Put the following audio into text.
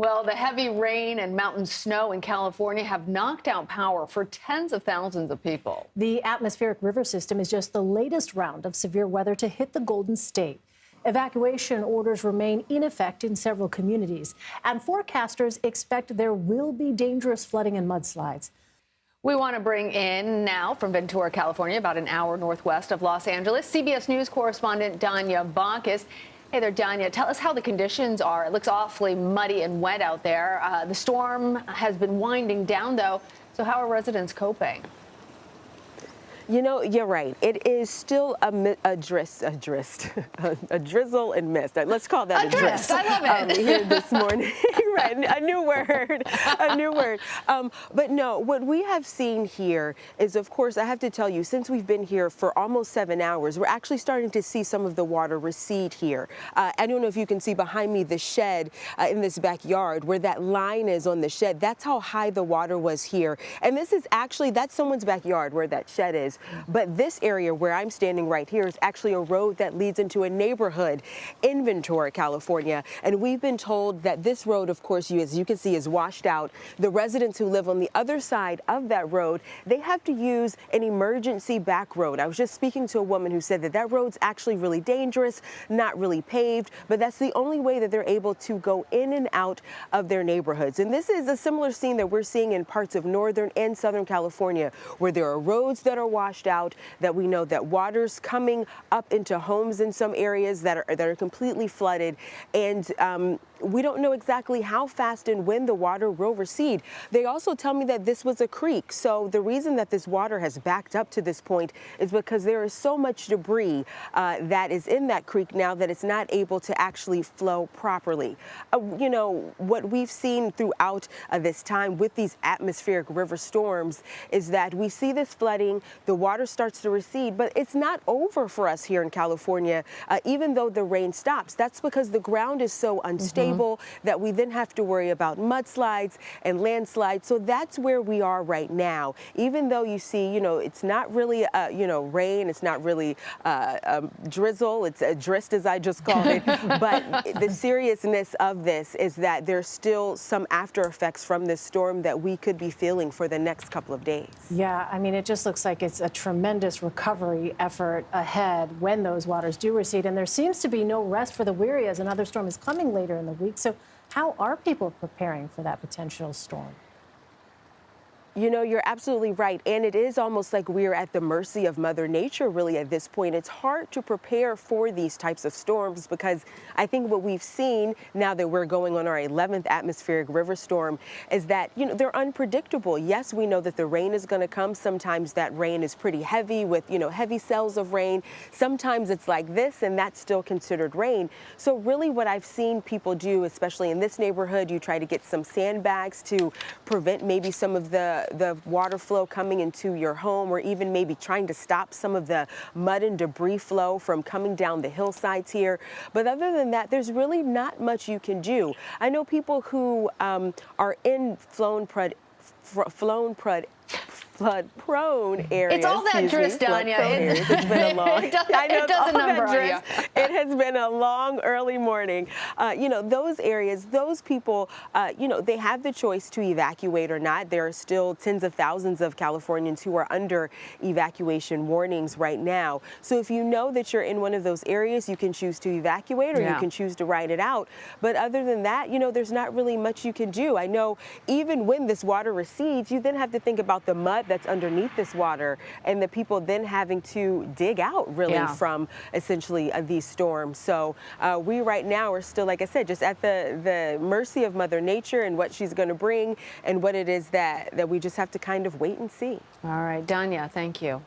Well, the heavy rain and mountain snow in California have knocked out power for tens of thousands of people. The atmospheric river system is just the latest round of severe weather to hit the Golden State. Evacuation orders remain in effect in several communities, and forecasters expect there will be dangerous flooding and mudslides. We want to bring in now from Ventura, California, about an hour northwest of Los Angeles, CBS News correspondent Danya Bacchus. Hey there, Danya. Tell us how the conditions are. It looks awfully muddy and wet out there. The storm has been winding down, though. So how are residents coping? You know, you're right. It is still a drizzle and mist. Let's call that a drift. I love it. Here this morning. Right, a new word, a new word. But no, what we have seen here is, of course, I have to tell you, since we've been here for almost 7 hours, we're actually starting to see some of the water recede here. I don't know if you can see behind me the shed in this backyard where that line is on the shed. That's how high the water was here. And this is actually, that's someone's backyard where that shed is. But this area where I'm standing right here is actually a road that leads into a neighborhood in Ventura, California. And we've been told that this road, of course, as you can see, is washed out. The residents who live on the other side of that road, they have to use an emergency back road. I was just speaking to a woman who said that that road's actually really dangerous, not really paved, but that's the only way that they're able to go in and out of their neighborhoods. And this is a similar scene that we're seeing in parts of northern and southern California, where there are roads that are washed out, that we know that water's coming up into homes in some areas that are completely flooded, and we don't know exactly how fast and when the water will recede. They also tell me that this was a creek, so the reason that this water has backed up to this point is because there is so much debris that is in that creek now that it's not able to actually flow properly. You know, what we've seen throughout this time with these atmospheric river storms is that we see this flooding, the water starts to recede, but it's not over for us here in California, even though the rain stops. That's because the ground is so unstable that we then have to worry about mudslides and landslides. So that's where we are right now. Even though you see, you know, it's not really, rain, it's not really drizzle, it's a drist, as I just called it. But the seriousness of this is that there's still some after effects from this storm that we could be feeling for the next couple of days. Yeah, I mean, it just looks like it's a tremendous recovery effort ahead when those waters do recede. And there seems to be no rest for the weary as another storm is coming later in the week. So how are people preparing for that potential storm? You know, you're absolutely right. And it is almost like we're at the mercy of Mother Nature, really, at this point. It's hard to prepare for these types of storms because I think what we've seen now that we're going on our 11th atmospheric river storm is that, you know, they're unpredictable. Yes, we know that the rain is going to come. Sometimes that rain is pretty heavy with, you know, heavy cells of rain. Sometimes it's like this, and that's still considered rain. So really what I've seen people do, especially in this neighborhood, you try to get some sandbags to prevent maybe some of the water flow coming into your home, or even maybe trying to stop some of the mud and debris flow from coming down the hillsides here. But other than that, there's really not much you can do. I know people who are in flood-prone areas. It's all that drist, Danya. It's been a long. It does a number on you. It has been a long, early morning. You know, those areas, those people, you know, they have the choice to evacuate or not. There are still tens of thousands of Californians who are under evacuation warnings right now. So if you know that you're in one of those areas, you can choose to evacuate, or you can choose to ride it out. But other than that, you know, there's not really much you can do. I know even when this water recedes, you then have to think about the mud that's underneath this water and the people then having to dig out really from essentially these storms. So we right now are still, like I said, just at the mercy of Mother Nature and what she's going to bring and what it is that we just have to kind of wait and see. All right, Danya, thank you.